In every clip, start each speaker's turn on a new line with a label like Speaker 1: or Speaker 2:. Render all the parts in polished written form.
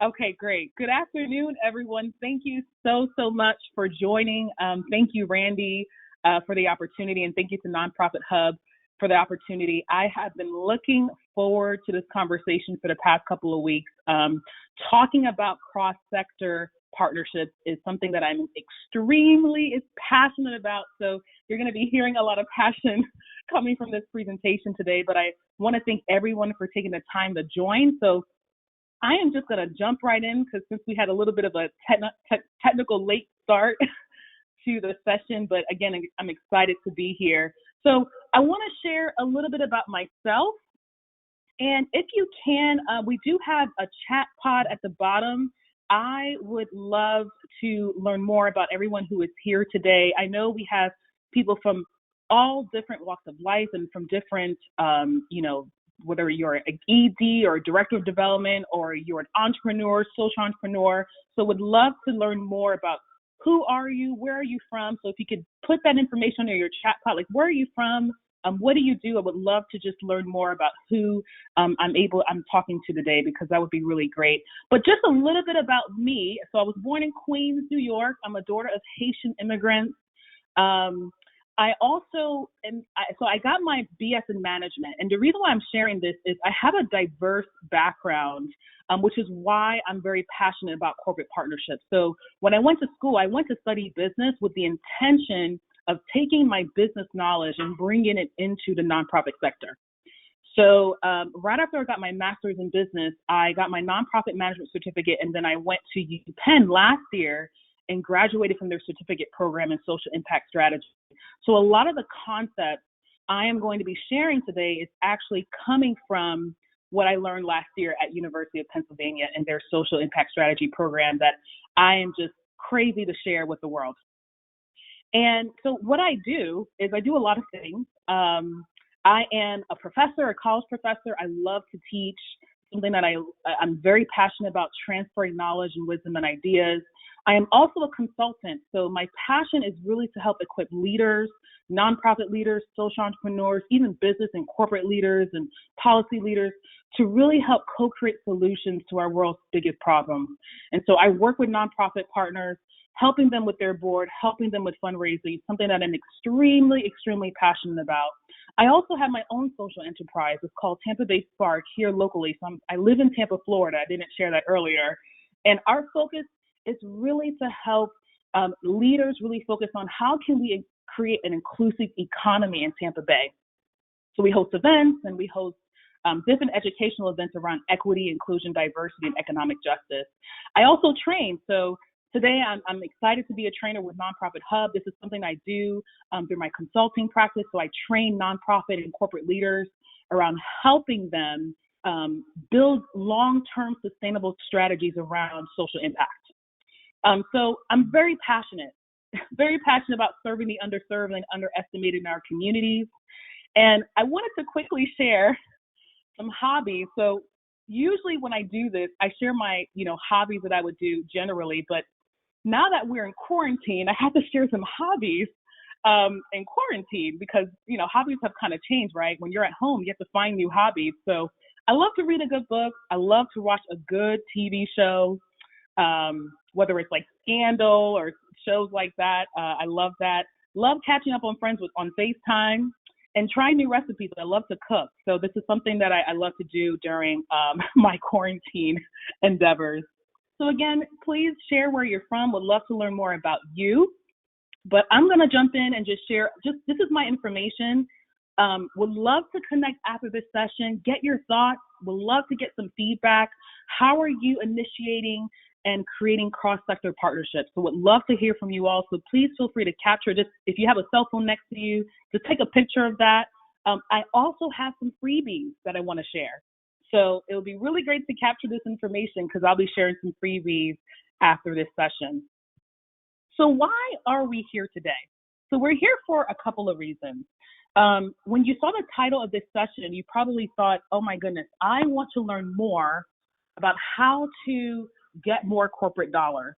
Speaker 1: Okay, great. Good afternoon, everyone. Thank you so much for joining. Thank you, Randy, for the opportunity, and thank you to Nonprofit Hub for the opportunity. I have been looking forward to this conversation for the past couple of weeks. Talking about cross-sector partnerships is something that I'm extremely passionate about. So you're going to be hearing a lot of passion coming from this presentation today, but I want to thank everyone for taking the time to join. So I am just going to jump right in because since we had a little bit of a technical late start to the session, but again, I'm excited to be here. So I want to share a little bit about myself. And if you can, we do have a chat pod at the bottom. I would love to learn more about everyone who is here today. I know we have people from all different walks of life and from different, whether you're an ED or director of development or you're an entrepreneur, social entrepreneur. So would love to learn more about who are you, where are you from? So if you could put that information in your chat pod, like where are you from? What do you do? I would love to just learn more about who I'm talking to today, because that would be really great. But just a little bit about me. So I was born in Queens, New York. I'm a daughter of Haitian immigrants. I got my BS in management. And the reason why I'm sharing this is I have a diverse background, which is why I'm very passionate about corporate partnerships. So when I went to school, I went to study business with the intention of taking my business knowledge and bringing it into the nonprofit sector. So right after I got my master's in business, I got my nonprofit management certificate, and then I went to UPenn last year and graduated from their certificate program in social impact strategy. So a lot of the concepts I am going to be sharing today is actually coming from what I learned last year at University of Pennsylvania in their social impact strategy program that I am just crazy to share with the world. And so what I do is I do a lot of things. I am a professor, a college professor. I love to teach, something that I'm very passionate about, transferring knowledge and wisdom and ideas. I am also a consultant. So my passion is really to help equip leaders, nonprofit leaders, social entrepreneurs, even business and corporate leaders and policy leaders to really help co-create solutions to our world's biggest problems. And so I work with nonprofit partners, helping them with their board, helping them with fundraising, something that I'm extremely passionate about. I also have my own social enterprise. It's called Tampa Bay Spark here locally. So I live in Tampa, Florida. I didn't share that earlier. And our focus is really to help leaders really focus on how can we create an inclusive economy in Tampa Bay. So we host events and we host different educational events around equity, inclusion, diversity, and economic justice. I also train. So today, I'm excited to be a trainer with Nonprofit Hub. This is something I do through my consulting practice. So I train nonprofit and corporate leaders around helping them build long-term sustainable strategies around social impact. So I'm very passionate about serving the underserved and underestimated in our communities. And I wanted to quickly share some hobbies. So usually when I do this, I share my, hobbies that I would do generally, but now that we're in quarantine, I have to share some hobbies in quarantine because, hobbies have kind of changed, right? When you're at home, you have to find new hobbies. So I love to read a good book. I love to watch a good TV show, whether it's like Scandal or shows like that. I love that. Love catching up on friends on FaceTime and trying new recipes. I love to cook. So this is something that I love to do during my quarantine endeavors. So again, please share where you're from. Would love to learn more about you. But I'm going to jump in and just share, this is my information. Would love to connect after this session, get your thoughts. Would love to get some feedback. How are you initiating and creating cross-sector partnerships? So would love to hear from you all. So please feel free to capture this. If you have a cell phone next to you, to take a picture of that. I also have some freebies that I want to share. So it would be really great to capture this information because I'll be sharing some freebies after this session. So why are we here today? So we're here for a couple of reasons. When you saw the title of this session, you probably thought, oh my goodness, I want to learn more about how to get more corporate dollars.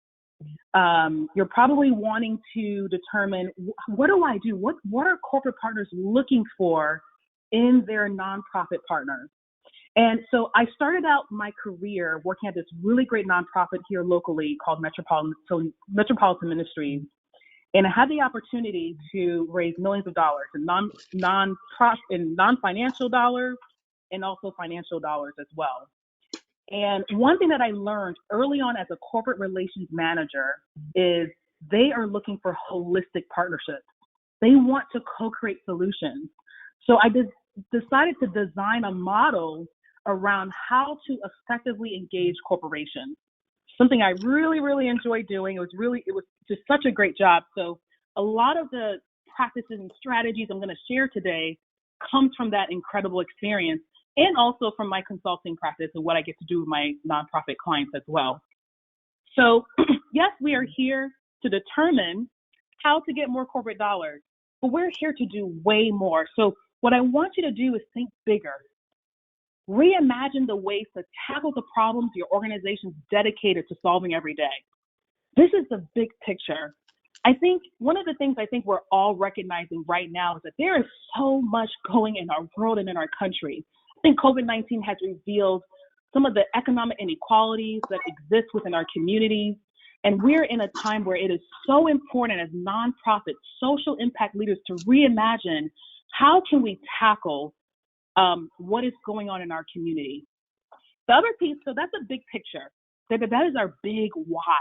Speaker 1: You're probably wanting to determine, what do I do? What are corporate partners looking for in their nonprofit partners? And so I started out my career working at this really great nonprofit here locally called Metropolitan Ministries. And I had the opportunity to raise millions of dollars in non-financial dollars and also financial dollars as well. And one thing that I learned early on as a corporate relations manager is they are looking for holistic partnerships. They want to co-create solutions. So I decided to design a model around how to effectively engage corporations. Something I really, really enjoyed doing. It was just such a great job. So a lot of the practices and strategies I'm going to share today comes from that incredible experience, and also from my consulting practice and what I get to do with my nonprofit clients as well. So yes, we are here to determine how to get more corporate dollars, but we're here to do way more. So what I want you to do is think bigger. Reimagine the ways to tackle the problems your organization is dedicated to solving every day. This is the big picture. I think one of the things I think we're all recognizing right now is that there is so much going in our world and in our country. I think COVID-19 has revealed some of the economic inequalities that exist within our communities. And we're in a time where it is so important as nonprofit social impact leaders to reimagine how can we tackle what is going on in our community. The other piece, so that's a big picture. That is our big why.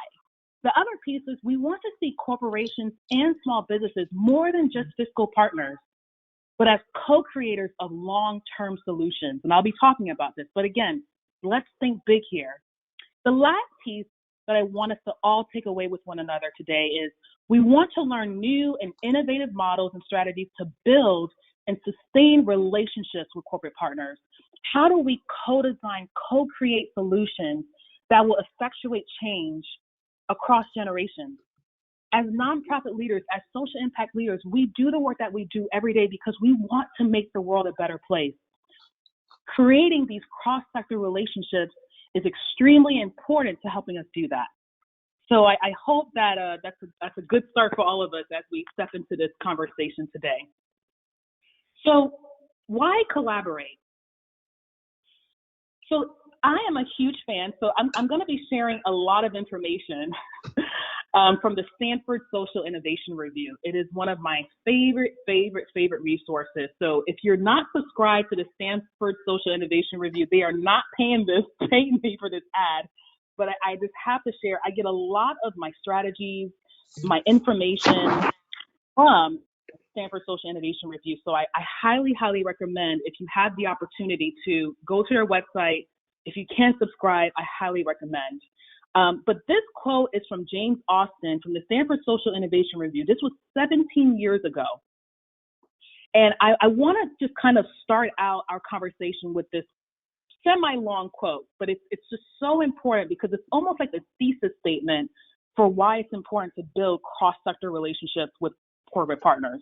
Speaker 1: The other piece is we want to see corporations and small businesses more than just fiscal partners, but as co-creators of long-term solutions. And I'll be talking about this, but again, let's think big here. The last piece that I want us to all take away with one another today is we want to learn new and innovative models and strategies to build and sustain relationships with corporate partners. How do we co-design, co-create solutions that will effectuate change across generations? As nonprofit leaders, as social impact leaders, we do the work that we do every day because we want to make the world a better place. Creating these cross-sector relationships is extremely important to helping us do that. So I hope that that's a good start for all of us as we step into this conversation today. So why collaborate? So I am a huge fan, so I'm going to be sharing a lot of information from the Stanford Social Innovation Review. It is one of my favorite resources. So if you're not subscribed to the Stanford Social Innovation Review, they are not paying me for this ad, but I just have to share. I get a lot of my strategies, my information from Stanford Social Innovation Review. So I highly, highly recommend, if you have the opportunity, to go to their website. If you can subscribe, I highly recommend. But this quote is from James Austin from the Stanford Social Innovation Review. This was 17 years ago. And I want to just kind of start out our conversation with this semi-long quote, but it's just so important because it's almost like a thesis statement for why it's important to build cross-sector relationships with corporate partners.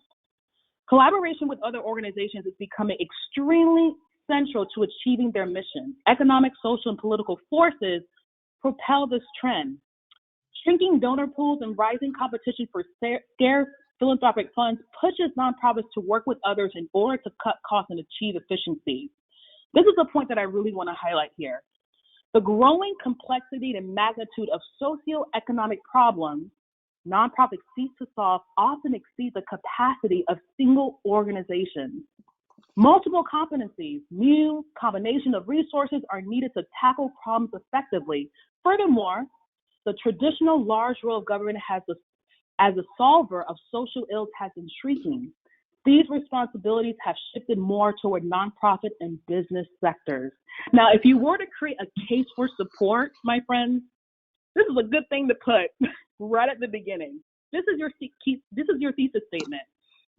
Speaker 1: Collaboration with other organizations is becoming extremely central to achieving their mission. Economic, social, and political forces propel this trend. Shrinking donor pools and rising competition for scarce philanthropic funds pushes nonprofits to work with others in order to cut costs and achieve efficiency. This is a point that I really want to highlight here. The growing complexity and magnitude of socioeconomic problems nonprofits seek to solve often exceed the capacity of single organizations. Multiple competencies, new combination of resources are needed to tackle problems effectively. Furthermore, the traditional large role of government as a solver of social ills has been shrinking. These responsibilities have shifted more toward nonprofit and business sectors. Now, if you were to create a case for support, my friends, this is a good thing to put right at the beginning. This is your thesis statement.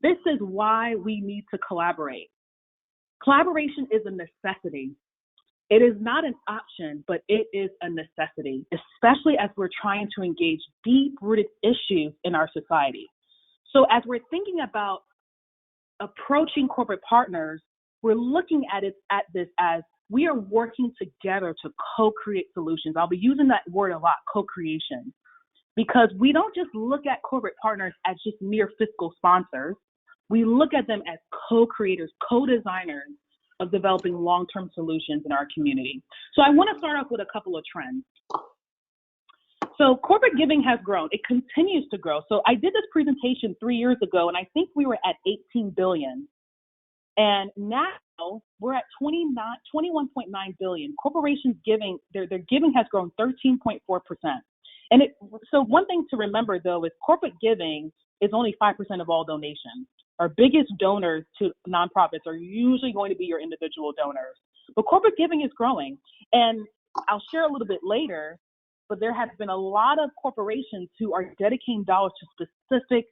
Speaker 1: This is why we need to collaborate. Collaboration is a necessity. It is not an option, but it is a necessity, especially as we're trying to engage deep-rooted issues in our society. So as we're thinking about approaching corporate partners, we're looking at this as we are working together to co-create solutions. I'll be using that word a lot, co-creation, because we don't just look at corporate partners as just mere fiscal sponsors. We look at them as co-creators, co-designers, of developing long-term solutions in our community. So I want to start off with a couple of trends. So corporate giving has grown. It continues to grow. So I did this presentation 3 years ago, and I think we were at 18 billion. And now we're at 21.9 billion. Corporations giving, their giving has grown 13.4%. And so one thing to remember, though, is corporate giving is only 5% of all donations. Our biggest donors to nonprofits are usually going to be your individual donors. But corporate giving is growing. And I'll share a little bit later, but there has been a lot of corporations who are dedicating dollars to specific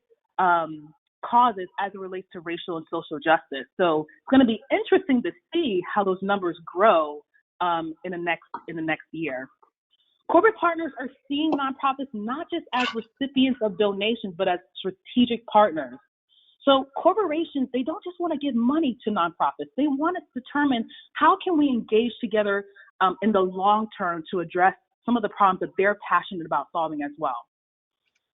Speaker 1: causes as it relates to racial and social justice. So it's going to be interesting to see how those numbers grow in the next year. Corporate partners are seeing nonprofits not just as recipients of donations, but as strategic partners. So corporations, they don't just want to give money to nonprofits. They want to determine how can we engage together in the long term to address some of the problems that they're passionate about solving as well.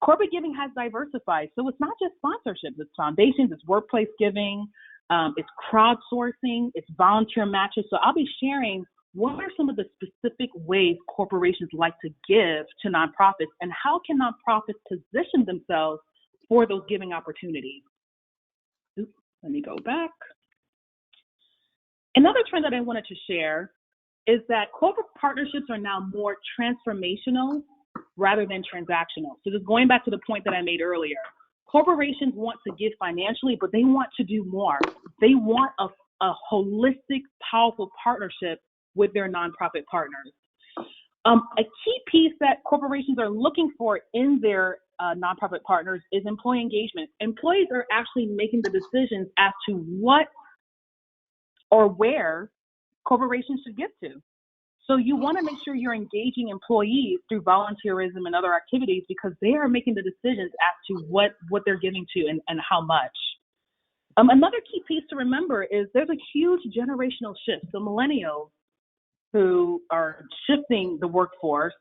Speaker 1: Corporate giving has diversified. So it's not just sponsorships, it's foundations, it's workplace giving, it's crowdsourcing, it's volunteer matches. So I'll be sharing what are some of the specific ways corporations like to give to nonprofits, and how can nonprofits position themselves for those giving opportunities. Oops, let me go back. Another trend that I wanted to share is that corporate partnerships are now more transformational rather than transactional. So just going back to the point that I made earlier, corporations want to give financially, but they want to do more. They want a holistic, powerful partnership with their nonprofit partners. A key piece that corporations are looking for in their nonprofit partners is employee engagement. Employees are actually making the decisions as to what or where corporations should give to. So you want to make sure you're engaging employees through volunteerism and other activities, because they are making the decisions as to what they're giving to and how much. Another key piece to remember is there's a huge generational shift. So millennials who are shifting the workforce,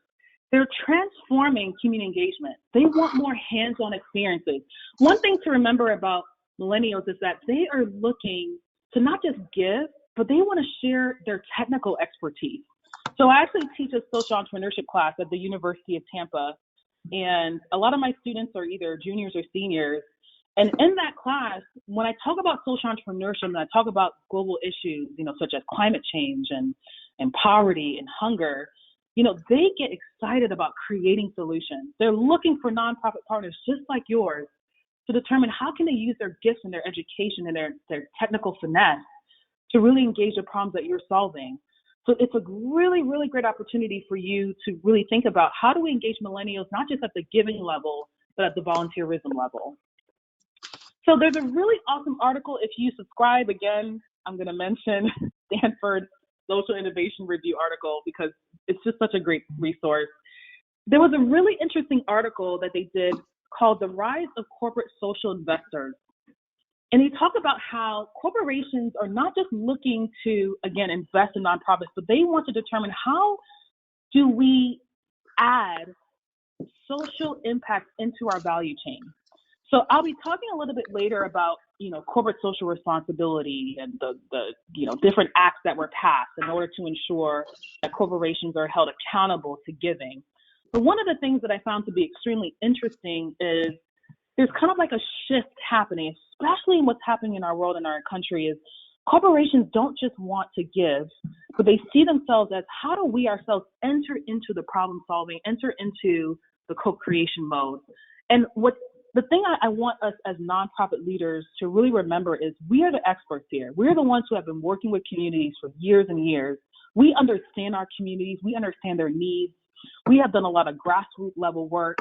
Speaker 1: they're transforming community engagement. They want more hands-on experiences. One thing to remember about millennials is that they are looking to not just give, but they want to share their technical expertise. So I actually teach a social entrepreneurship class at the University of Tampa, and a lot of my students are either juniors or seniors. And in that class, when I talk about social entrepreneurship and I talk about global issues, such as climate change and poverty and hunger, they get excited about creating solutions. They're looking for nonprofit partners just like yours to determine how can they use their gifts and their education and their technical finesse to really engage the problems that you're solving. So it's a really, really great opportunity for you to really think about how do we engage millennials, not just at the giving level, but at the volunteerism level. So there's a really awesome article. If you subscribe, again, I'm going to mention Stanford Social Innovation Review article because it's just such a great resource. There was a really interesting article that they did called The Rise of Corporate Social Investors. And they talk about how corporations are not just looking to, again, invest in nonprofits, but they want to determine how do we add social impact into our value chain. So I'll be talking a little bit later about, corporate social responsibility and the different acts that were passed in order to ensure that corporations are held accountable to giving. But one of the things that I found to be extremely interesting is there's kind of like a shift happening, especially in what's happening in our world and our country, is corporations don't just want to give, but they see themselves as how do we ourselves enter into the problem solving, enter into the co-creation mode. And the thing I want us as nonprofit leaders to really remember is we are the experts here. We're the ones who have been working with communities for years and years. We understand our communities. We understand their needs. We have done a lot of grassroots level work.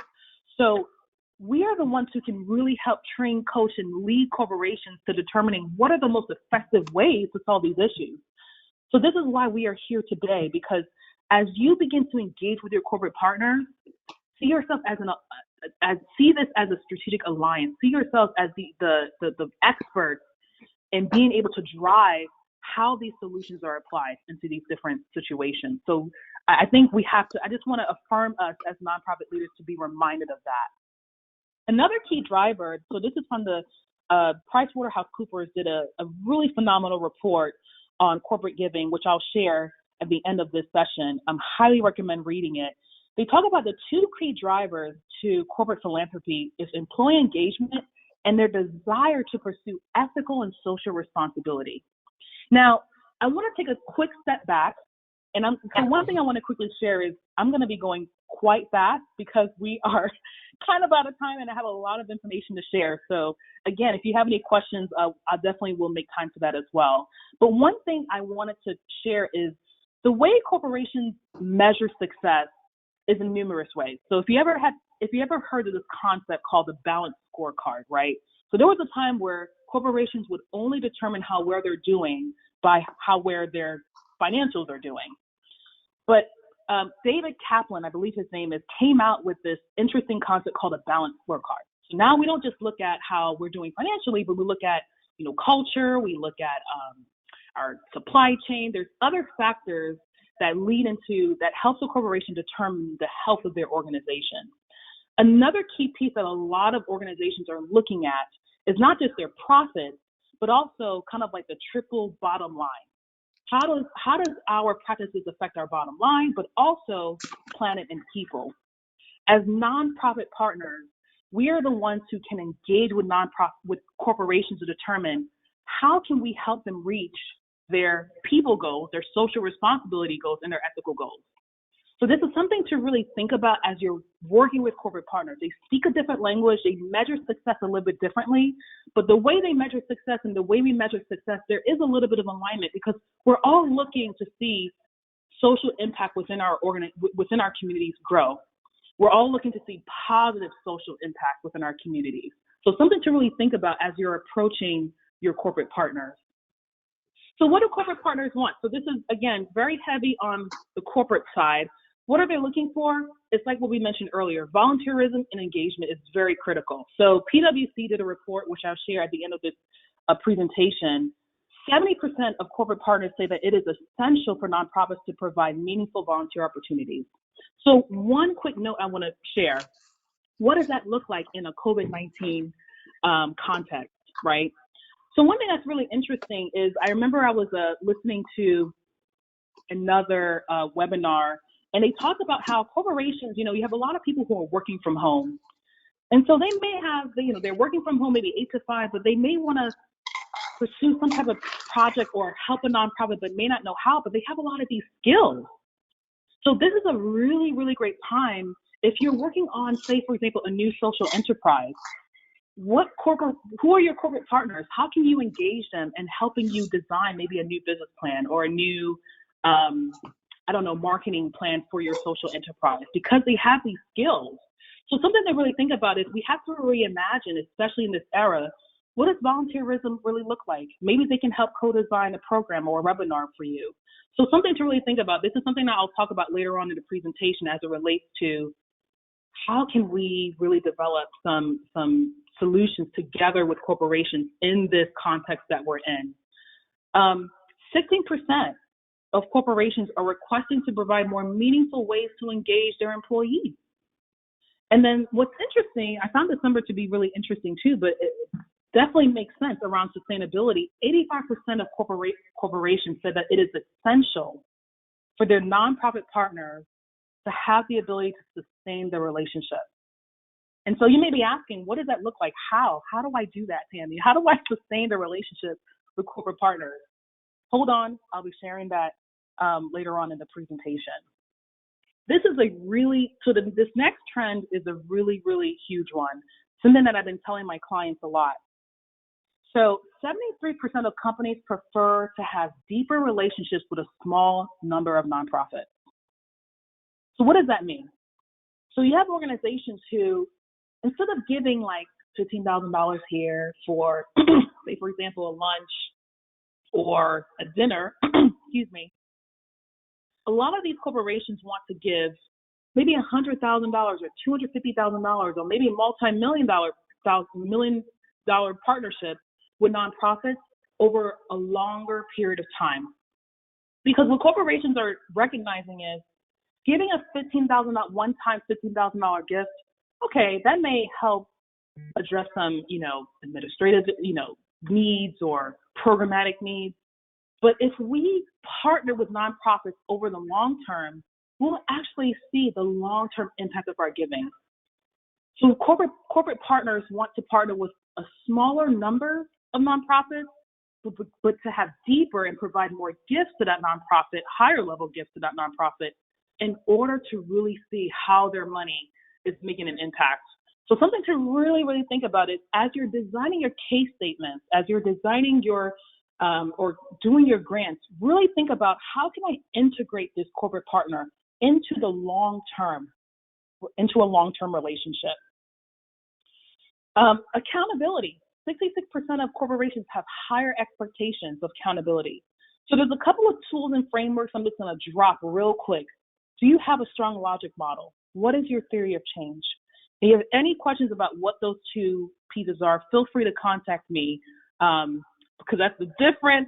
Speaker 1: So we are the ones who can really help train, coach, and lead corporations to determining what are the most effective ways to solve these issues. So this is why we are here today, because as you begin to engage with your corporate partners, see yourself see this as a strategic alliance. See yourself as the experts in being able to drive how these solutions are applied into these different situations. So I think I just want to affirm us as nonprofit leaders to be reminded of that. Another key driver, so this is from the PricewaterhouseCoopers did a really phenomenal report on corporate giving, which I'll share at the end of this session. I highly recommend reading it. They talk about the two key drivers to corporate philanthropy is employee engagement and their desire to pursue ethical and social responsibility. Now, I want to take a quick step back. And so one thing I want to quickly share is I'm going to be going quite fast because we are kind of out of time and I have a lot of information to share. So again, if you have any questions, I definitely will make time for that as well. But one thing I wanted to share is the way corporations measure success is in numerous ways. So if you ever heard of this concept called the balanced scorecard, right? So there was a time where corporations would only determine how well they're doing by how well their financials are doing. But David Kaplan, I believe his name is, came out with this interesting concept called a balanced scorecard. So now we don't just look at how we're doing financially, but we look at, culture, we look at our supply chain. There's other factors that helps a corporation determine the health of their organization. Another key piece that a lot of organizations are looking at is not just their profits, but also kind of like the triple bottom line. How does our practices affect our bottom line, but also planet and people? As nonprofit partners, we are the ones who can engage with corporations to determine how can we help them reach their people goals, their social responsibility goals, and their ethical goals. So this is something to really think about as you're working with corporate partners. They speak a different language. They measure success a little bit differently. But the way they measure success and the way we measure success, there is a little bit of alignment because we're all looking to see social impact within our communities grow. We're all looking to see positive social impact within our communities. So something to really think about as you're approaching your corporate partners. So what do corporate partners want? So this is, again, very heavy on the corporate side. What are they looking for? It's like what we mentioned earlier. Volunteerism and engagement is very critical. So PwC did a report, which I'll share at the end of this presentation. 70% of corporate partners say that it is essential for nonprofits to provide meaningful volunteer opportunities. So one quick note I want to share. What does that look like in a COVID-19 context, right? So one thing that's really interesting is I remember I was listening to another webinar, and they talked about how corporations, you have a lot of people who are working from home. And so they may have, they're working from home maybe 8 to 5, but they may want to pursue some type of project or help a nonprofit, but may not know how, but they have a lot of these skills. So this is a really, really great time if you're working on, say, for example, a new social enterprise. Who are your corporate partners? How can you engage them in helping you design maybe a new business plan or a new, marketing plan for your social enterprise? Because they have these skills. So something to really think about is we have to reimagine, especially in this era, what does volunteerism really look like? Maybe they can help co-design a program or a webinar for you. So something to really think about. This is something that I'll talk about later on in the presentation as it relates to how can we really develop some solutions together with corporations in this context that we're in. 16% of corporations are requesting to provide more meaningful ways to engage their employees. And then what's interesting, I found this number to be really interesting too, but it definitely makes sense around sustainability. 85% of corporations said that it is essential for their nonprofit partners to have the ability to sustain the relationship. And so you may be asking, what does that look like? How do I do that, Tammy? How do I sustain the relationship with corporate partners? Hold on, I'll be sharing that later on in the presentation. This is this next trend is a really, really huge one, something that I've been telling my clients a lot. So 73% of companies prefer to have deeper relationships with a small number of nonprofits. So what does that mean? So you have organizations who, instead of giving like $15,000 here for, say, for example, a lunch or a dinner, a lot of these corporations want to give maybe $100,000 or $250,000 or maybe a multi-million dollar partnership with nonprofits over a longer period of time. Because what corporations are recognizing is giving a one-time $15,000 gift, okay, that may help address some, administrative, needs or programmatic needs. But if we partner with nonprofits over the long term, we'll actually see the long-term impact of our giving. So corporate partners want to partner with a smaller number of nonprofits, but to have deeper and provide more gifts to that nonprofit, higher level gifts to that nonprofit, in order to really see how their money is making an impact. So something to really, really think about is as you're designing your case statements, as you're designing your or doing your grants, really think about how can I integrate this corporate partner into the long term, into a long-term relationship. Accountability. 66% of corporations have higher expectations of accountability. So there's a couple of tools and frameworks I'm just going to drop real quick. Do you have a strong logic model? What is your theory of change? If you have any questions about what those two pieces are, feel free to contact me because that's a different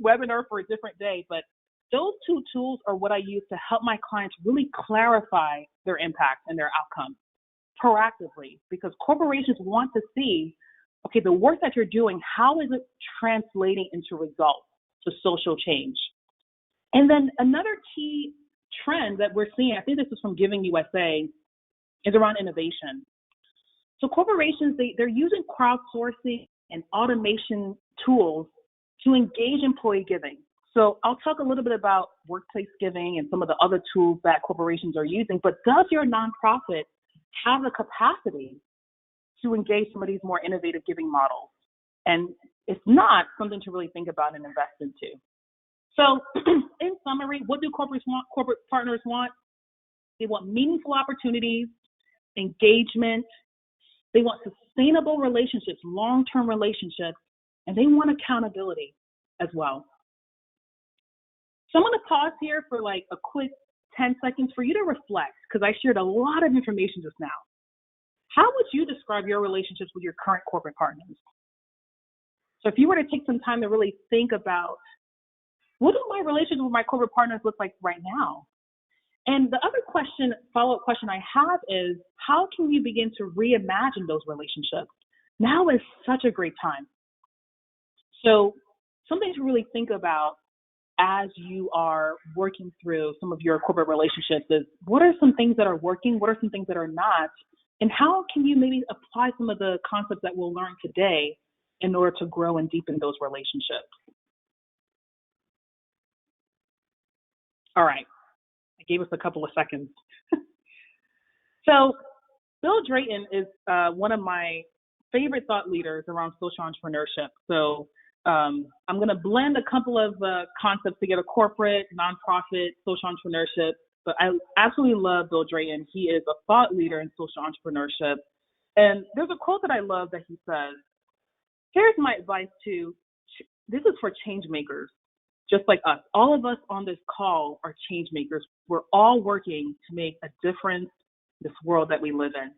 Speaker 1: webinar for a different day. But those two tools are what I use to help my clients really clarify their impact and their outcome proactively, because corporations want to see, okay, the work that you're doing, how is it translating into results to social change? And then another key trend that we're seeing, I think this is from Giving USA, is around innovation. So corporations, they're using crowdsourcing and automation tools to engage employee giving. So I'll talk a little bit about workplace giving and some of the other tools that corporations are using, but does your nonprofit have the capacity to engage some of these more innovative giving models? And if not, something to really think about and invest into. So in summary, what do corporate partners want? They want meaningful opportunities, engagement, they want sustainable relationships, long-term relationships, and they want accountability as well. So I'm going to pause here for like a quick 10 seconds for you to reflect, because I shared a lot of information just now. How would you describe your relationships with your current corporate partners? So if you were to take some time to really think about, what do my relationships with my corporate partners look like right now? And the other question, follow-up question I have is, how can you begin to reimagine those relationships? Now is such a great time. So something to really think about as you are working through some of your corporate relationships is, what are some things that are working? What are some things that are not? And how can you maybe apply some of the concepts that we'll learn today in order to grow and deepen those relationships? All right, I gave us a couple of seconds. So Bill Drayton is one of my favorite thought leaders around social entrepreneurship. So I'm going to blend a couple of concepts together: corporate, nonprofit, social entrepreneurship. But I absolutely love Bill Drayton. He is a thought leader in social entrepreneurship. And there's a quote that I love that he says, here's my advice this is for change makers, just like us. All of us on this call are change makers. We're all working to make a difference in this world that we live in.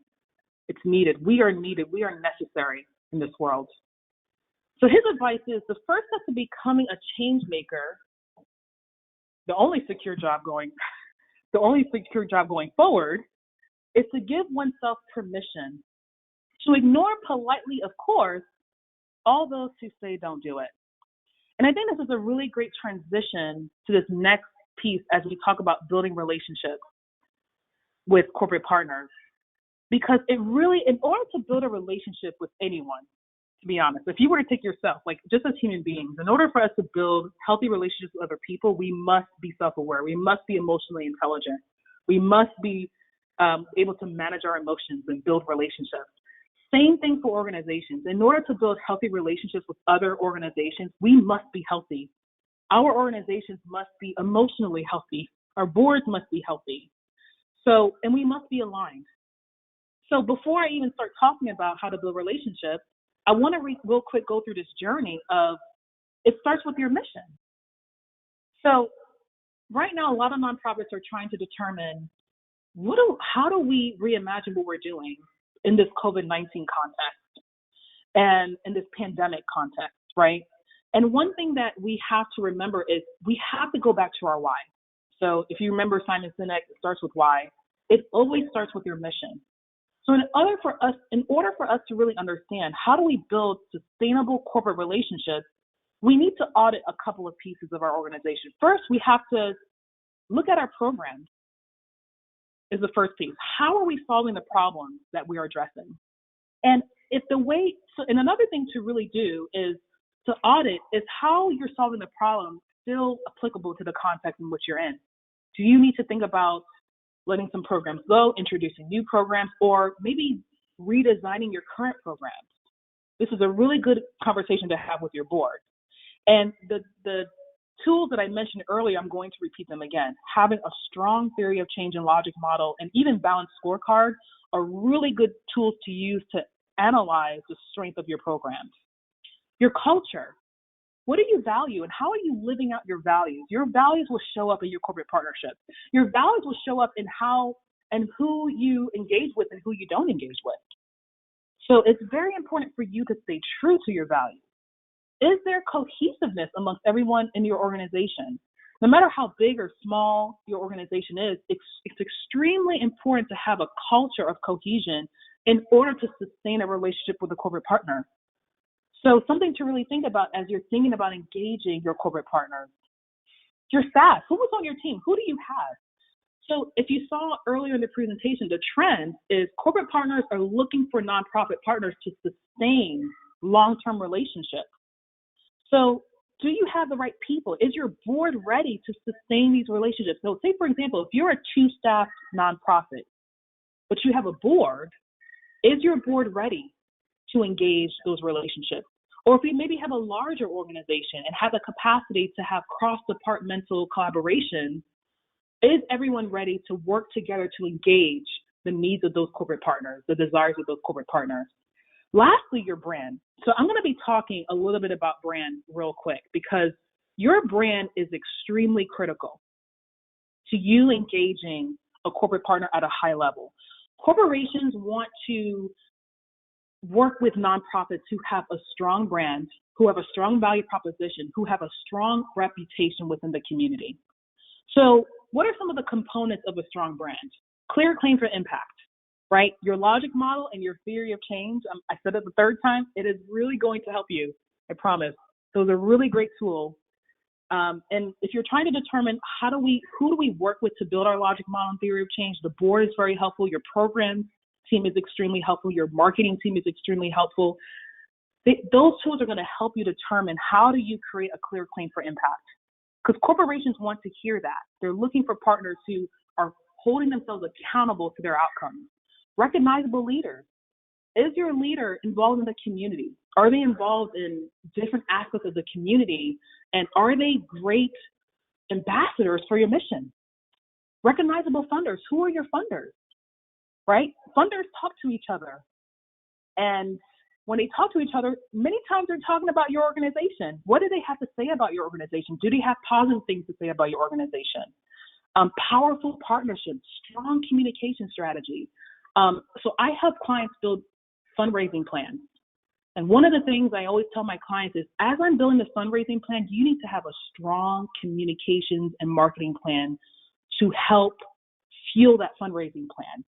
Speaker 1: It's needed. We are needed. We are necessary in this world. So his advice is, the first step to becoming a change maker, the only secure job going forward, is to give oneself permission to ignore politely, of course, all those who say don't do it. And I think this is a really great transition to this next piece as we talk about building relationships with corporate partners. Because it really, in order to build a relationship with anyone, to be honest, if you were to take yourself, like just as human beings, in order for us to build healthy relationships with other people, we must be self-aware. We must be emotionally intelligent. We must be able to manage our emotions and build relationships. Same thing for organizations. In order to build healthy relationships with other organizations, we must be healthy. Our organizations must be emotionally healthy. Our boards must be healthy. So, and we must be aligned. So before I even start talking about how to build relationships, I want to real quick go through this journey of, it starts with your mission. So right now, a lot of nonprofits are trying to determine, how do we reimagine what we're doing in this COVID-19 context and in this pandemic context, right? And one thing that we have to remember is we have to go back to our why. So if you remember Simon Sinek, it starts with why. It always starts with your mission. So in order for us to really understand how do we build sustainable corporate relationships, we need to audit a couple of pieces of our organization. First, we have to look at our programs is the first piece. How are we solving the problems that we are addressing? And and another thing to really do is to audit is how you're solving the problem still applicable to the context in which you're in. Do you need to think about letting some programs go, introducing new programs, or maybe redesigning your current programs? This is a really good conversation to have with your board. And the tools that I mentioned earlier, I'm going to repeat them again. Having a strong theory of change and logic model and even balanced scorecard are really good tools to use to analyze the strength of your programs. Your culture. What do you value and how are you living out your values? Your values will show up in your corporate partnership. Your values will show up in how and who you engage with and who you don't engage with. So it's very important for you to stay true to your values. Is there cohesiveness amongst everyone in your organization? No matter how big or small your organization is, it's extremely important to have a culture of cohesion in order to sustain a relationship with a corporate partner. So something to really think about as you're thinking about engaging your corporate partners. Your staff, who was on your team? Who do you have? So if you saw earlier in the presentation, the trend is corporate partners are looking for nonprofit partners to sustain long-term relationships. So do you have the right people? Is your board ready to sustain these relationships? So say, for example, if you're a two-staff nonprofit, but you have a board, is your board ready to engage those relationships? Or if you maybe have a larger organization and have the capacity to have cross-departmental collaboration, is everyone ready to work together to engage the needs of those corporate partners, the desires of those corporate partners? Lastly, your brand. So I'm going to be talking a little bit about brand real quick because your brand is extremely critical to you engaging a corporate partner at a high level. Corporations want to work with nonprofits who have a strong brand, who have a strong value proposition, who have a strong reputation within the community. So what are some of the components of a strong brand? Clear claim for impact, right? Your logic model and your theory of change, I said it the third time, it is really going to help you, I promise. Those are really great tools. And if you're trying to determine who do we work with to build our logic model and theory of change, the board is very helpful. Your programs team is extremely helpful. Your marketing team is extremely helpful. Those tools are going to help you determine how do you create a clear claim for impact. Because corporations want to hear that. They're looking for partners who are holding themselves accountable to their outcomes. Recognizable leaders. Is your leader involved in the community? Are they involved in different aspects of the community? And are they great ambassadors for your mission? Recognizable funders. Who are your funders? Right? Funders talk to each other. And when they talk to each other, many times they're talking about your organization. What do they have to say about your organization? Do they have positive things to say about your organization? Powerful partnerships, strong communication strategy. So I help clients build fundraising plans. And one of the things I always tell my clients is, as I'm building the fundraising plan, you need to have a strong communications and marketing plan to help fuel that fundraising plan.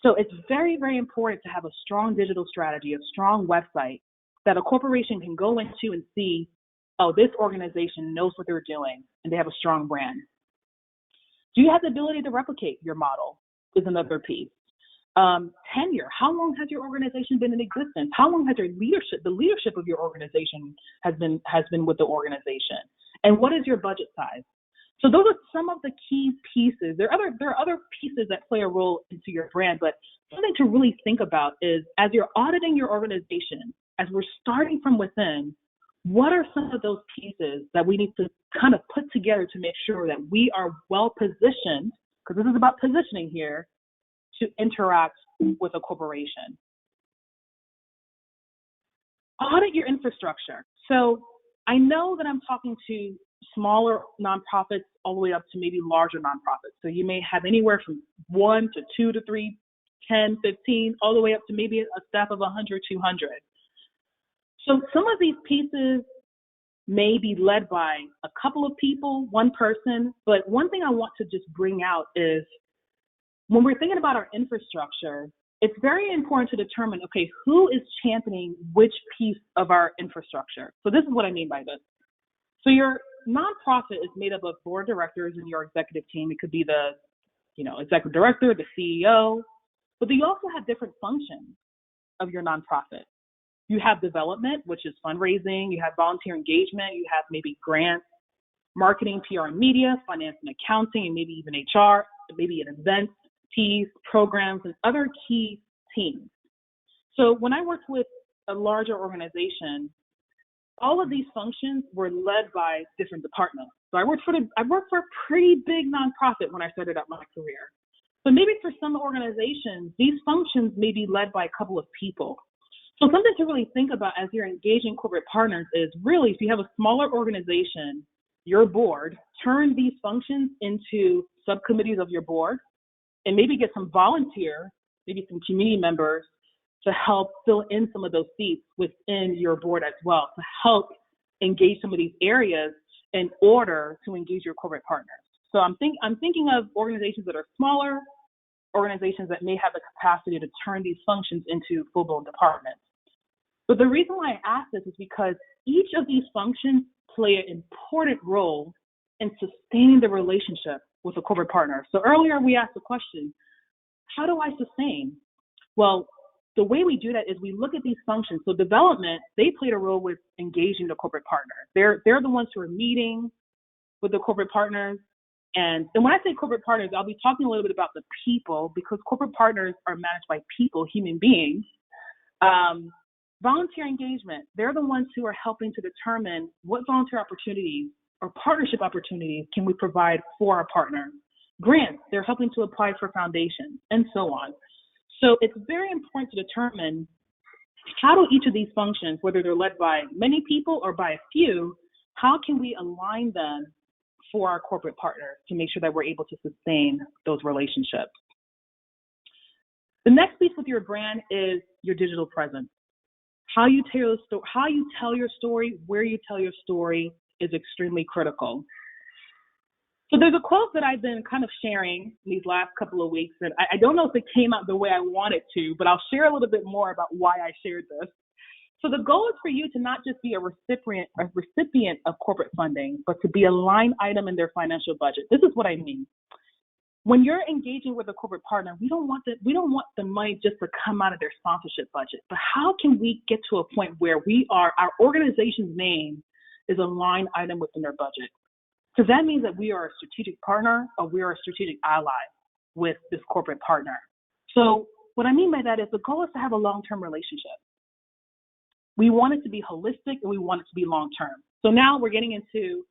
Speaker 1: So it's very, very important to have a strong digital strategy, a strong website that a corporation can go into and see, oh, this organization knows what they're doing and they have a strong brand. Do you have the ability to replicate your model is another piece. Tenure. How long has your organization been in existence? How long has the leadership of your organization has been with the organization? And what is your budget size? So those are some of the key pieces. There are other pieces that play a role into your brand, but something to really think about is, as you're auditing your organization, as we're starting from within, what are some of those pieces that we need to kind of put together to make sure that we are well positioned, because this is about positioning here, to interact with a corporation. Audit your infrastructure. So I know that I'm talking to smaller nonprofits all the way up to maybe larger nonprofits. So you may have anywhere from 1 to 2 to 3, 10, 15, all the way up to maybe a staff of 100, 200. So some of these pieces may be led by a couple of people, one person, but one thing I want to just bring out is when we're thinking about our infrastructure, it's very important to determine, okay, who is championing which piece of our infrastructure. So this is what I mean by this. So your nonprofit is made up of board directors and your executive team. It could be the, executive director, the CEO, but you also have different functions of your nonprofit. You have development, which is fundraising. You have volunteer engagement. You have maybe grants, marketing, PR and media, finance and accounting, and maybe even HR, maybe an events piece, programs, and other key teams. So when I worked with a larger organization, all of these functions were led by different departments. So I worked for a pretty big nonprofit when I started out my career. But maybe for some organizations, these functions may be led by a couple of people. So something to really think about as you're engaging corporate partners is really, if you have a smaller organization, your board, turn these functions into subcommittees of your board and maybe get some volunteer, maybe some community members to help fill in some of those seats within your board as well, to help engage some of these areas in order to engage your corporate partners. So I'm thinking of organizations that are smaller, organizations that may have the capacity to turn these functions into full-blown departments. But the reason why I ask this is because each of these functions play an important role in sustaining the relationship with a corporate partner. So earlier we asked the question, how do I sustain? Well, the way we do that is we look at these functions. So development, they played a role with engaging the corporate partner. They're the ones who are meeting with the corporate partners. And when I say corporate partners, I'll be talking a little bit about the people, because corporate partners are managed by people, human beings. Volunteer engagement, they're the ones who are helping to determine what volunteer opportunities or partnership opportunities can we provide for our partner. Grants, they're helping to apply for foundations, and so on. So it's very important to determine how do each of these functions, whether they're led by many people or by a few, how can we align them for our corporate partners to make sure that we're able to sustain those relationships. The next piece with your brand is your digital presence. How you tell your story, where you tell your story is extremely critical. So there's a quote that I've been kind of sharing these last couple of weeks, and I don't know if it came out the way I wanted to, but I'll share a little bit more about why I shared this. So the goal is for you to not just be a recipient of corporate funding, but to be a line item in their financial budget. This is what I mean. When you're engaging with a corporate partner, we don't want the money just to come out of their sponsorship budget, but how can we get to a point where our organization's name is a line item within their budget? Because that means that we are a strategic partner or we are a strategic ally with this corporate partner. So what I mean by that is the goal is to have a long-term relationship. We want it to be holistic and we want it to be long-term. So now we're getting into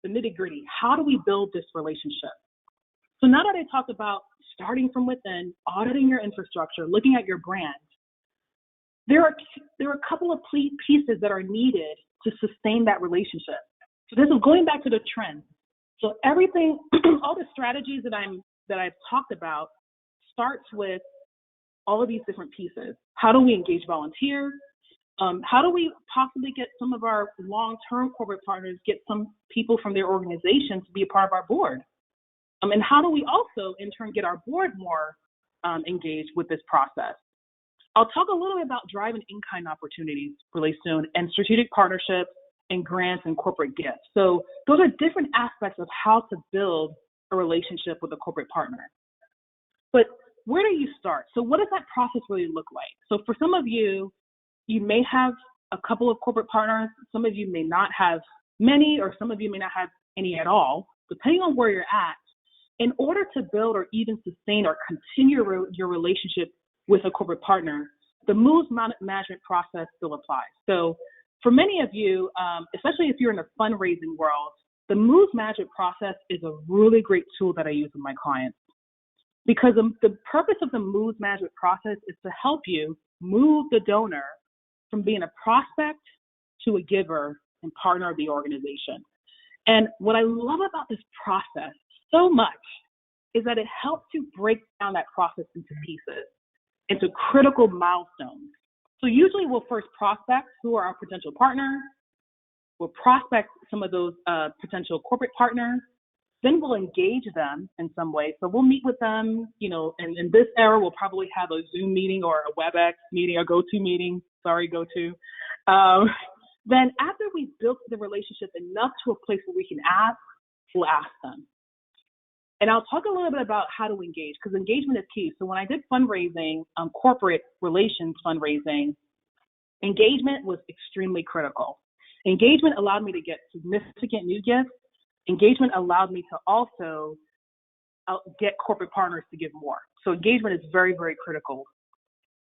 Speaker 1: the nitty-gritty. How do we build this relationship? So now that I talked about starting from within, auditing your infrastructure, looking at your brand, there are a couple of pieces that are needed to sustain that relationship. So this is going back to the trends. So everything, all the strategies that I've talked about starts with all of these different pieces. How do we engage volunteers? How do we possibly get some of our long-term corporate partners, get some people from their organization to be a part of our board? And how do we also, in turn, get our board more engaged with this process? I'll talk a little bit about driving in-kind opportunities really soon, and strategic partnerships and grants and corporate gifts. So those are different aspects of how to build a relationship with a corporate partner. But where do you start? So what does that process really look like? So for some of you, you may have a couple of corporate partners. Some of you may not have many, or some of you may not have any at all, depending on where you're at. In order to build or even sustain or continue your relationship with a corporate partner, the moves management process still applies. So for many of you, especially if you're in the fundraising world, the moves management process is a really great tool that I use with my clients. Because the purpose of the moves management process is to help you move the donor from being a prospect to a giver and partner of the organization. And what I love about this process so much is that it helps you break down that process into pieces, into critical milestones. So usually we'll first prospect who are our potential partners. We'll prospect some of those potential corporate partners. Then we'll engage them in some way. So we'll meet with them, and in this era, we'll probably have a Zoom meeting or a WebEx meeting, a GoTo meeting. Sorry, GoTo. Then after we've built the relationship enough to a place where we can ask, we'll ask them. And I'll talk a little bit about how to engage, because engagement is key. So when I did fundraising, corporate relations fundraising, engagement was extremely critical. Engagement allowed me to get significant new gifts. Engagement allowed me to also get corporate partners to give more. So engagement is very, very critical.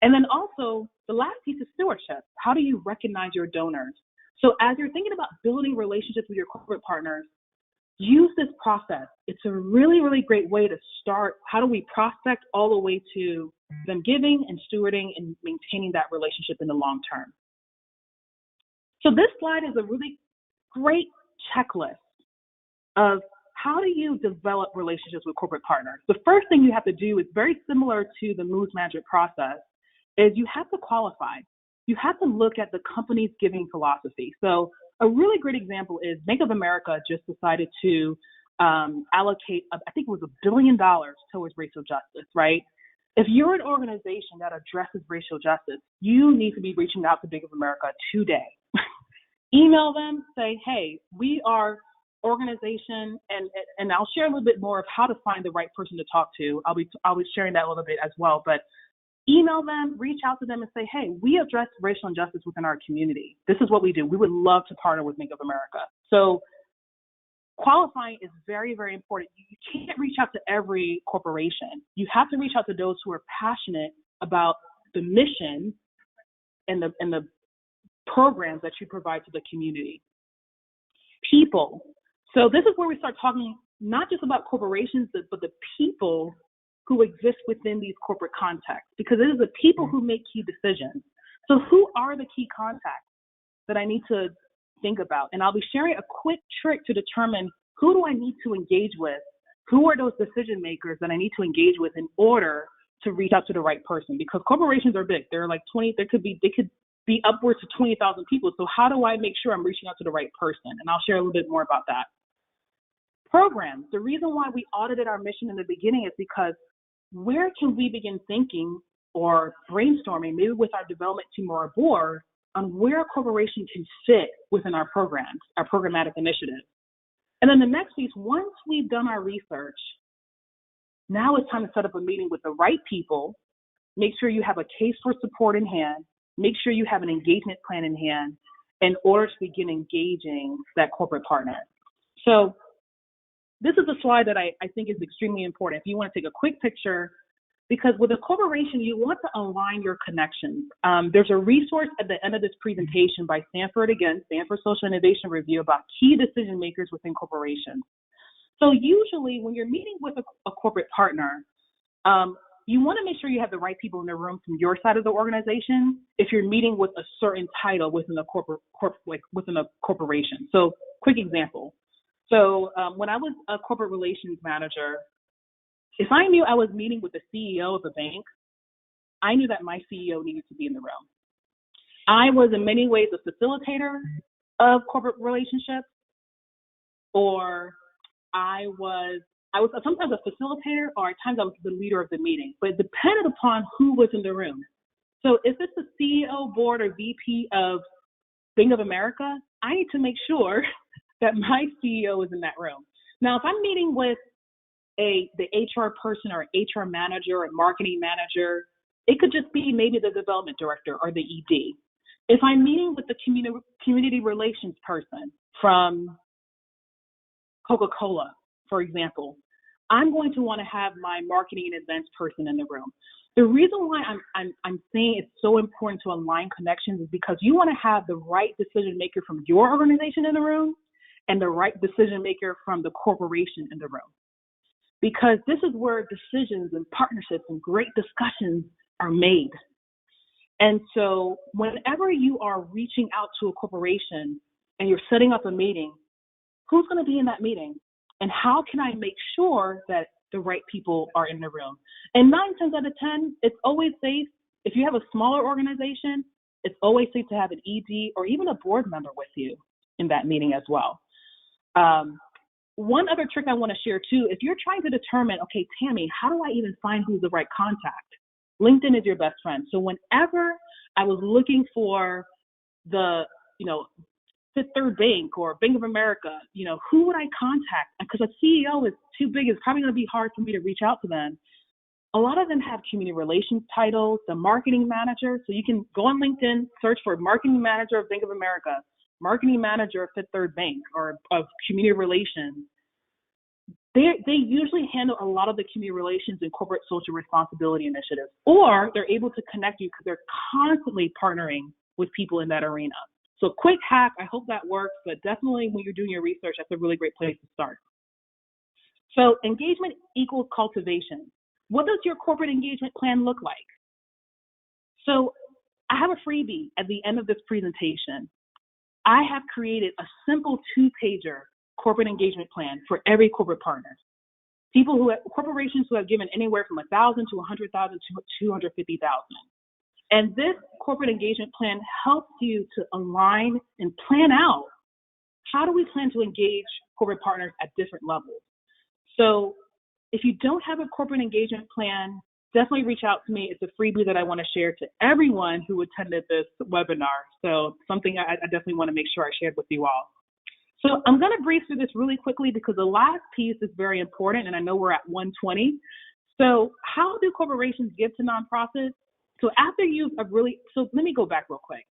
Speaker 1: And then also, the last piece is stewardship. How do you recognize your donors? So as you're thinking about building relationships with your corporate partners, use this process. It's a really, really great way to start. How do we prospect all the way to them giving and stewarding and maintaining that relationship in the long term? So this slide is a really great checklist of how do you develop relationships with corporate partners. The first thing you have to do is very similar to the Moves Magic process, is you have to qualify. You have to look at the company's giving philosophy. So a really great example is Bank of America just decided to allocate, I think it was $1 billion towards racial justice, right? If you're an organization that addresses racial justice, you need to be reaching out to Bank of America today. Email them, say, hey, we are organization, and I'll share a little bit more of how to find the right person to talk to. I'll be sharing that a little bit as well, but email them, reach out to them and say, hey, we address racial injustice within our community. This is what we do. We would love to partner with Bank of America. So qualifying is very, very important. You can't reach out to every corporation. You have to reach out to those who are passionate about the mission and the programs that you provide to the community. People. So this is where we start talking not just about corporations, but the people who exist within these corporate contexts, because it is the people who make key decisions. So who are the key contacts that I need to think about? And I'll be sharing a quick trick to determine who do I need to engage with? Who are those decision makers that I need to engage with in order to reach out to the right person? Because corporations are big. They're like 20, they could be upwards to 20,000 people. So how do I make sure I'm reaching out to the right person? And I'll share a little bit more about that. Programs. The reason why we audited our mission in the beginning is because where can we begin thinking or brainstorming, maybe with our development team or our board, on where a corporation can fit within our programs, our programmatic initiatives. And then the next piece, once we've done our research, now it's time to set up a meeting with the right people, make sure you have a case for support in hand, make sure you have an engagement plan in hand in order to begin engaging that corporate partner. So this is a slide that I think is extremely important. If you want to take a quick picture, because with a corporation, you want to align your connections. There's a resource at the end of this presentation by Stanford Social Innovation Review about key decision makers within corporations. So usually when you're meeting with a corporate partner, you want to make sure you have the right people in the room from your side of the organization if you're meeting with a certain title within a within a corporation. So quick example. So when I was a corporate relations manager, if I knew I was meeting with the CEO of a bank, I knew that my CEO needed to be in the room. I was in many ways a facilitator of corporate relationships, or I was sometimes a facilitator, or at times I was the leader of the meeting, but it depended upon who was in the room. So if it's the CEO, board, or VP of Bank of America, I need to make sure that my CEO is in that room. Now, if I'm meeting with the HR person or HR manager or marketing manager, it could just be maybe the development director or the ED. If I'm meeting with the community relations person from Coca-Cola, for example, I'm going to want to have my marketing and events person in the room. The reason why I'm saying it's so important to align connections is because you want to have the right decision maker from your organization in the room and the right decision maker from the corporation in the room. Because this is where decisions and partnerships and great discussions are made. And so whenever you are reaching out to a corporation and you're setting up a meeting, who's going to be in that meeting? And how can I make sure that the right people are in the room? And 9 times out of 10, it's always safe. If you have a smaller organization, it's always safe to have an ED or even a board member with you in that meeting as well. one other trick I want to share too, if you're trying to determine, okay, Tammy, how do I even find who's the right contact? LinkedIn is your best friend. So whenever I was looking for the, Fifth Third Bank or Bank of America, who would I contact? Because a CEO is too big, it's probably going to be hard for me to reach out to them. A lot of them have community relations titles, the marketing manager. So you can go on LinkedIn, search for marketing manager of Bank of America, marketing manager of Fifth Third Bank, or of community relations. They usually handle a lot of the community relations and corporate social responsibility initiatives, or they're able to connect you because they're constantly partnering with people in that arena. So quick hack, I hope that works, but definitely when you're doing your research, that's a really great place to start. So engagement equals cultivation. What does your corporate engagement plan look like? So I have a freebie at the end of this presentation. I have created a simple 2-pager corporate engagement plan for every corporate partner. Corporations who have given anywhere from 1,000 to 100,000 to 250,000. And this corporate engagement plan helps you to align and plan out how do we plan to engage corporate partners at different levels. So if you don't have a corporate engagement plan, definitely reach out to me. It's a freebie that I want to share to everyone who attended this webinar. So something I definitely want to make sure I shared with you all. So I'm going to breeze through this really quickly because the last piece is very important, and I know we're at 1:20. So how do corporations give to nonprofits? So let me go back real quick.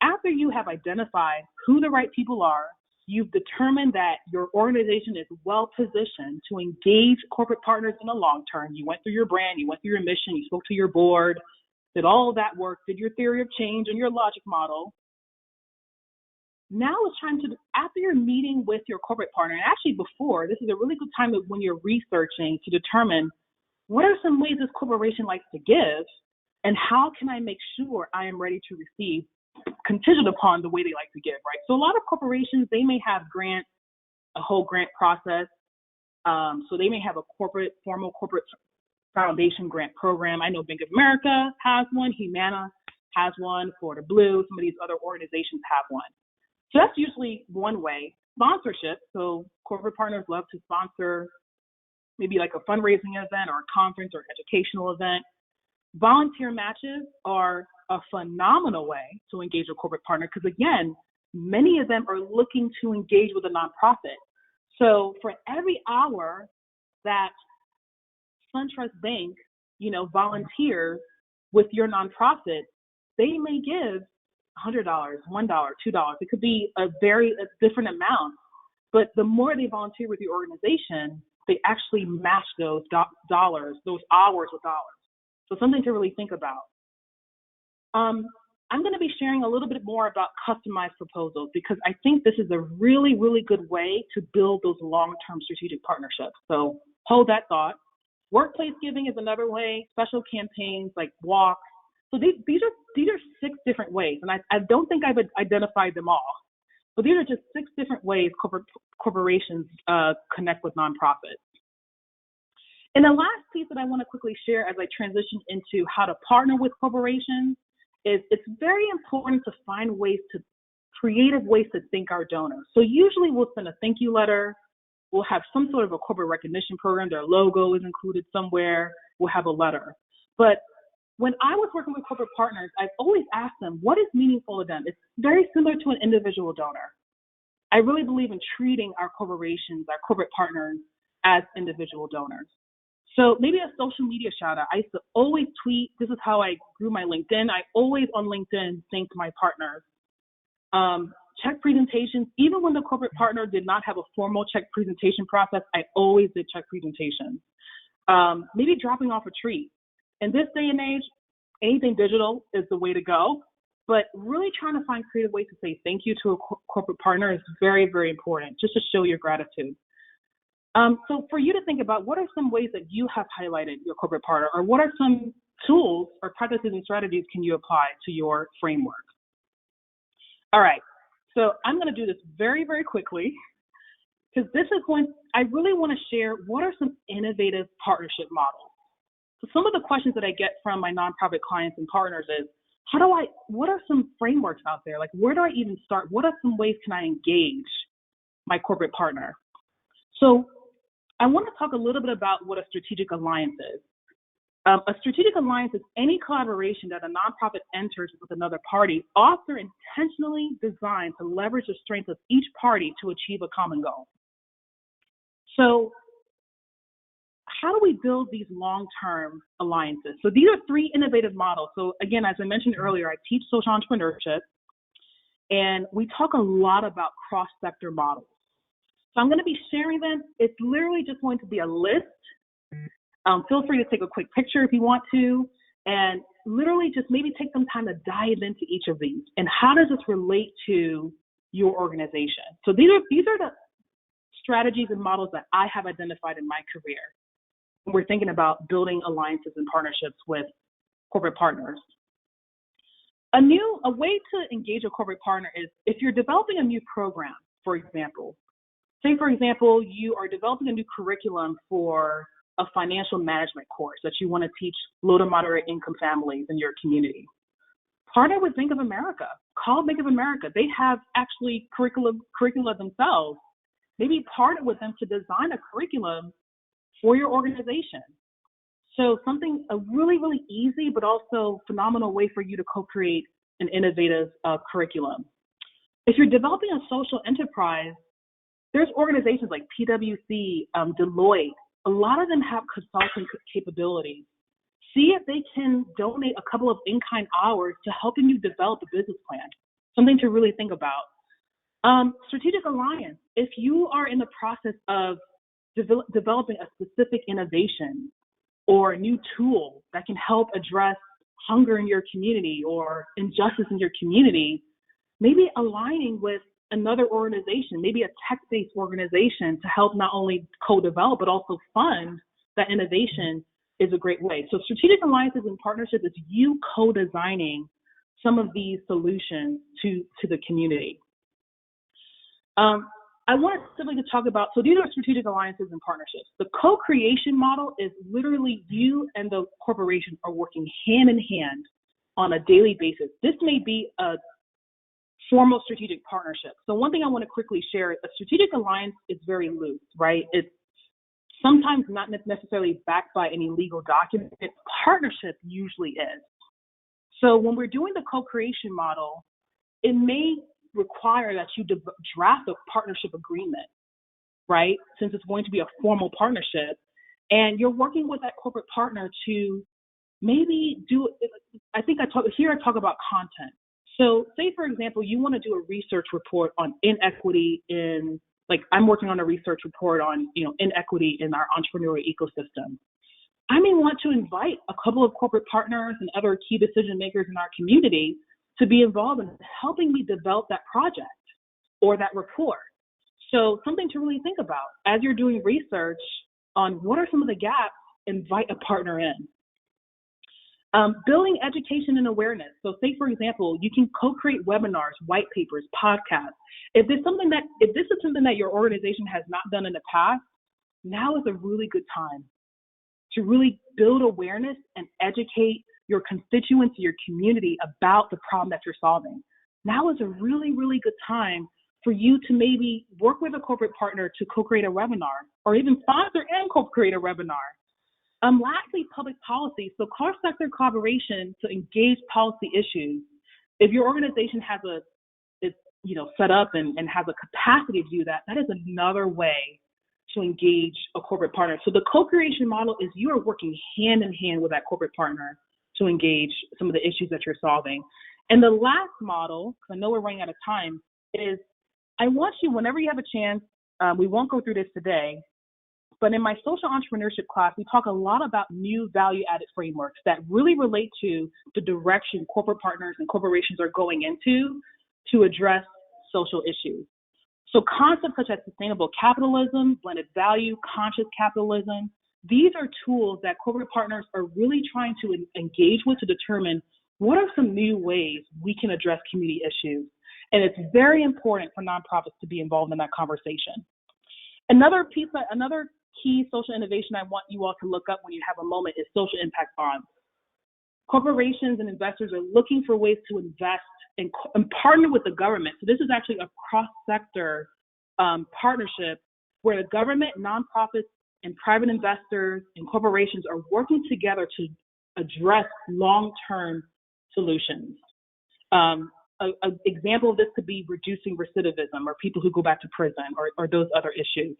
Speaker 1: After you have identified who the right people are, you've determined that your organization is well positioned to engage corporate partners in the long term. You went through your brand, you went through your mission, you spoke to your board, did all of that work, did your theory of change and your logic model. Now it's time to, after you're meeting with your corporate partner, and actually before, this is a really good time when you're researching to determine what are some ways this corporation likes to give, and how can I make sure I am ready to receive, contingent upon the way they like to give, right? So a lot of corporations, they may have grants, a whole grant process. So they may have a formal corporate foundation grant program. I know Bank of America has one, Humana has one, Florida Blue, some of these other organizations have one. So that's usually one way. Sponsorship, so corporate partners love to sponsor maybe like a fundraising event or a conference or educational event. Volunteer matches are a phenomenal way to engage a corporate partner because, again, many of them are looking to engage with a nonprofit. So for every hour that SunTrust Bank, volunteers with your nonprofit, they may give $100, $1, $2. It could be a different amount, but the more they volunteer with your organization, they actually match those dollars, those hours with dollars. So something to really think about. I'm going to be sharing a little bit more about customized proposals because I think this is a really, really good way to build those long-term strategic partnerships. So hold that thought. Workplace giving is another way, special campaigns like walks. So these are 6 different ways, and I don't think I've identified them all, but these are just 6 different ways corporations connect with nonprofits. And the last piece that I want to quickly share as I transition into how to partner with corporations is it's very important to find creative ways to thank our donors. So usually we'll send a thank you letter. We'll have some sort of a corporate recognition program. Their logo is included somewhere. We'll have a letter. But when I was working with corporate partners, I've always asked them, what is meaningful to them? It's very similar to an individual donor. I really believe in treating our corporations, our corporate partners, as individual donors. So maybe a social media shout out. I used to always tweet. This is how I grew my LinkedIn. I always on LinkedIn thanked my partners. Check presentations. Even when the corporate partner did not have a formal check presentation process, I always did check presentations. Maybe dropping off a treat. In this day and age, anything digital is the way to go. But really trying to find creative ways to say thank you to a corporate partner is very, very important, just to show your gratitude. So for you to think about, what are some ways that you have highlighted your corporate partner, or what are some tools or practices and strategies can you apply to your framework? All right, so I'm going to do this very, very quickly because I really want to share what are some innovative partnership models. So some of the questions that I get from my nonprofit clients and partners is, what are some frameworks out there? Like, where do I even start? What are some ways can I engage my corporate partner? So I want to talk a little bit about what a strategic alliance is. A strategic alliance is any collaboration that a nonprofit enters with another party, often intentionally designed to leverage the strength of each party to achieve a common goal. So how do we build these long-term alliances? So these are three innovative models. So again, as I mentioned earlier, I teach social entrepreneurship, and we talk a lot about cross-sector models. So I'm going to be sharing them. It's literally just going to be a list. Feel free to take a quick picture if you want to, and literally just maybe take some time to dive into each of these. And how does this relate to your organization? So these are the strategies and models that I have identified in my career when we're thinking about building alliances and partnerships with corporate partners. A way to engage a corporate partner is if you're developing a new program, for example. Say, for example, you are developing a new curriculum for a financial management course that you want to teach low to moderate income families in your community. Partner with Bank of America. Call Bank of America. They have actually curricula themselves. Maybe partner with them to design a curriculum for your organization. So something a really, really easy but also phenomenal way for you to co-create an innovative curriculum. If you're developing a social enterprise, there's organizations like PwC, Deloitte. A lot of them have consulting capabilities. See if they can donate a couple of in-kind hours to helping you develop a business plan, something to really think about. Strategic alliance, if you are in the process of developing a specific innovation or a new tool that can help address hunger in your community or injustice in your community, maybe aligning with another organization, maybe a tech-based organization, to help not only co-develop but also fund that innovation is a great way. So strategic alliances and partnerships is you co-designing some of these solutions to the community. I want simply to talk about, so these are strategic alliances and partnerships. The co-creation model is literally you and the corporation are working hand in hand on a daily basis. This may be a formal strategic partnership. So one thing I want to quickly share, a strategic alliance is very loose, right? It's sometimes not necessarily backed by any legal document. Partnership usually is. So when we're doing the co-creation model, it may require that you draft a partnership agreement, right? Since it's going to be a formal partnership, and you're working with that corporate partner to maybe do, I talk about content. So say, for example, you want to do a research report on inequity in, like I'm working on a research report on, inequity in our entrepreneurial ecosystem. I may want to invite a couple of corporate partners and other key decision makers in our community to be involved in helping me develop that project or that report. So something to really think about as you're doing research on what are some of the gaps, invite a partner in. Building education and awareness. So say, for example, you can co-create webinars, white papers, podcasts. If this is something that your organization has not done in the past, now is a really good time to really build awareness and educate your constituents, your community about the problem that you're solving. Now is a really, really good time for you to maybe work with a corporate partner to co-create a webinar or even sponsor and co-create a webinar. Lastly, public policy. So cross-sector collaboration to engage policy issues. If your organization is set up and has a capacity to do that, that is another way to engage a corporate partner. So the co-creation model is you are working hand in hand with that corporate partner to engage some of the issues that you're solving. And the last model, because I know we're running out of time, is I want you, whenever you have a chance, we won't go through this today, but in my social entrepreneurship class, we talk a lot about new value-added frameworks that really relate to the direction corporate partners and corporations are going into to address social issues. So concepts such as sustainable capitalism, blended value, conscious capitalism, these are tools that corporate partners are really trying to engage with to determine what are some new ways we can address community issues. And it's very important for nonprofits to be involved in that conversation. Another key social innovation I want you all to look up when you have a moment is social impact bonds. Corporations and investors are looking for ways to invest and partner with the government. So this is actually a cross-sector partnership where the government, nonprofits, and private investors and corporations are working together to address long-term solutions. An example of this could be reducing recidivism or people who go back to prison or those other issues.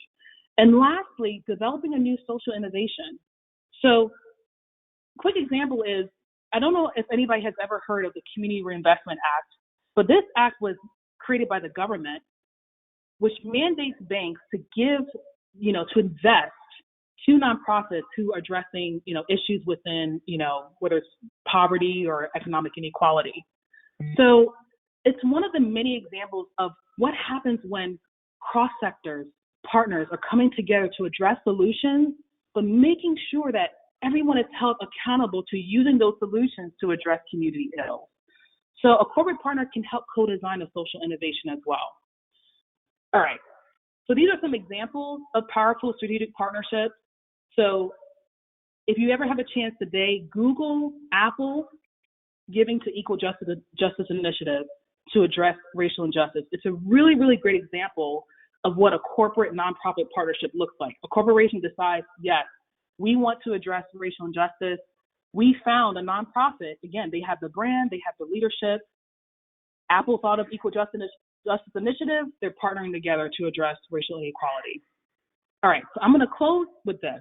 Speaker 1: And lastly, developing a new social innovation. So, quick example is, I don't know if anybody has ever heard of the Community Reinvestment Act, but this act was created by the government, which mandates banks to give, to invest to nonprofits who are addressing, issues within, whether it's poverty or economic inequality. So it's one of the many examples of what happens when cross-sectors, partners are coming together to address solutions, but making sure that everyone is held accountable to using those solutions to address community ills. So a corporate partner can help co-design a social innovation as well. All right, so these are some examples of powerful strategic partnerships. So if you ever have a chance today, Google Apple Giving to Equal Justice Initiative to address racial injustice. It's a really, really great example of what a corporate nonprofit partnership looks like. A corporation decides, yes, we want to address racial injustice. We found a nonprofit. Again, they have the brand, they have the leadership. Apple thought of Equal Justice Initiative. They're partnering together to address racial inequality. All right, so I'm going to close with this.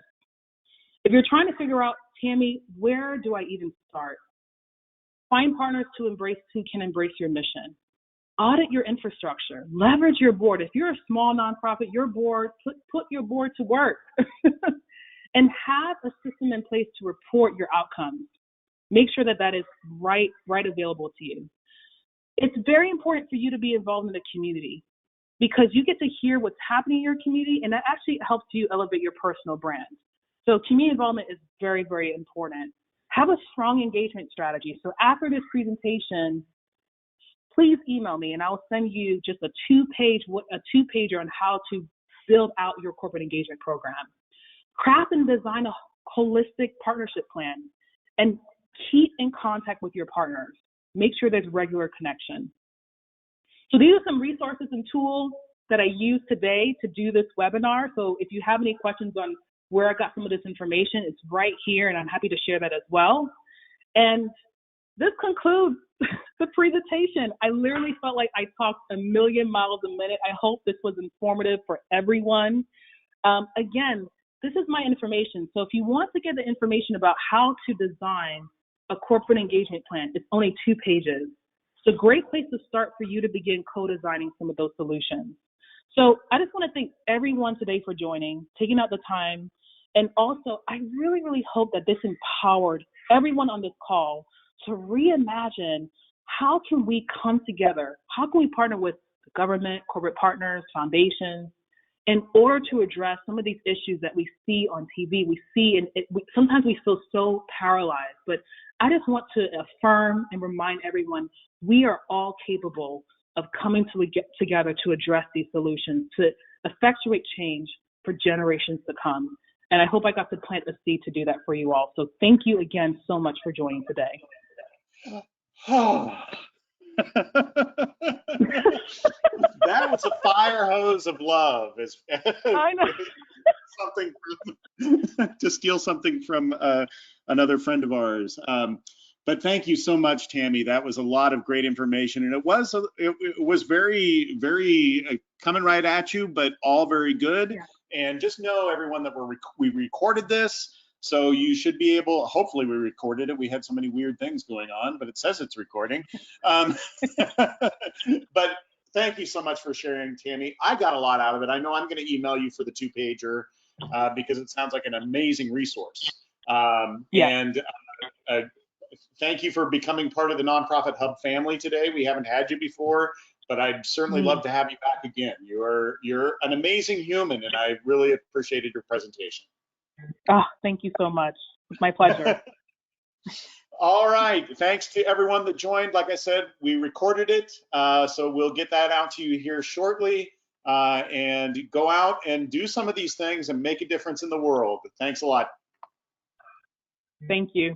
Speaker 1: If you're trying to figure out, Tammy, where do I even start? Find partners who can embrace your mission. Audit your infrastructure. Leverage your board. If you're a small nonprofit, your board, put your board to work. And have a system in place to report your outcomes. Make sure that is right available to you. It's very important for you to be involved in the community because you get to hear what's happening in your community, and that actually helps you elevate your personal brand. So community involvement is very, very important. Have a strong engagement strategy. So after this presentation, please email me and I'll send you just a two-pager on how to build out your corporate engagement program. Craft and design a holistic partnership plan and keep in contact with your partners. Make sure there's regular connection. So these are some resources and tools that I used today to do this webinar. So if you have any questions on where I got some of this information, it's right here, and I'm happy to share that as well. And this concludes the presentation. I literally felt like I talked a million miles a minute. I hope this was informative for everyone. Again, this is my information. So if you want to get the information about how to design a corporate engagement plan, it's only 2 pages. It's a great place to start for you to begin co-designing some of those solutions. So I just want to thank everyone today for joining, taking out the time. And also, I really, really hope that this empowered everyone on this call to reimagine how can we come together? How can we partner with the government, corporate partners, foundations, in order to address some of these issues that we see on TV, sometimes we feel so paralyzed, but I just want to affirm and remind everyone, we are all capable of coming together to address these solutions, to effectuate change for generations to come. And I hope I got to plant a seed to do that for you all. So thank you again so much for joining today.
Speaker 2: That was a fire hose of love.
Speaker 1: I know.
Speaker 2: To steal something from another friend of ours. But thank you so much, Tammy. That was a lot of great information, and it was very, very coming right at you, but all very good. Yeah. And just know, everyone, that we recorded this. So you should be able, hopefully we recorded it. We had so many weird things going on, but it says it's recording. But thank you so much for sharing, Tammy. I got a lot out of it. I know I'm going to email you for the 2-pager because it sounds like an amazing resource. And thank you for becoming part of the Nonprofit Hub family today. We haven't had you before, but I'd certainly love to have you back again. You're an amazing human, and I really appreciated your presentation.
Speaker 1: Oh, thank you so much. It's my pleasure.
Speaker 2: All right. Thanks to everyone that joined. Like I said, we recorded it, so we'll get that out to you here shortly. And go out and do some of these things and make a difference in the world. Thanks a lot.
Speaker 1: Thank you.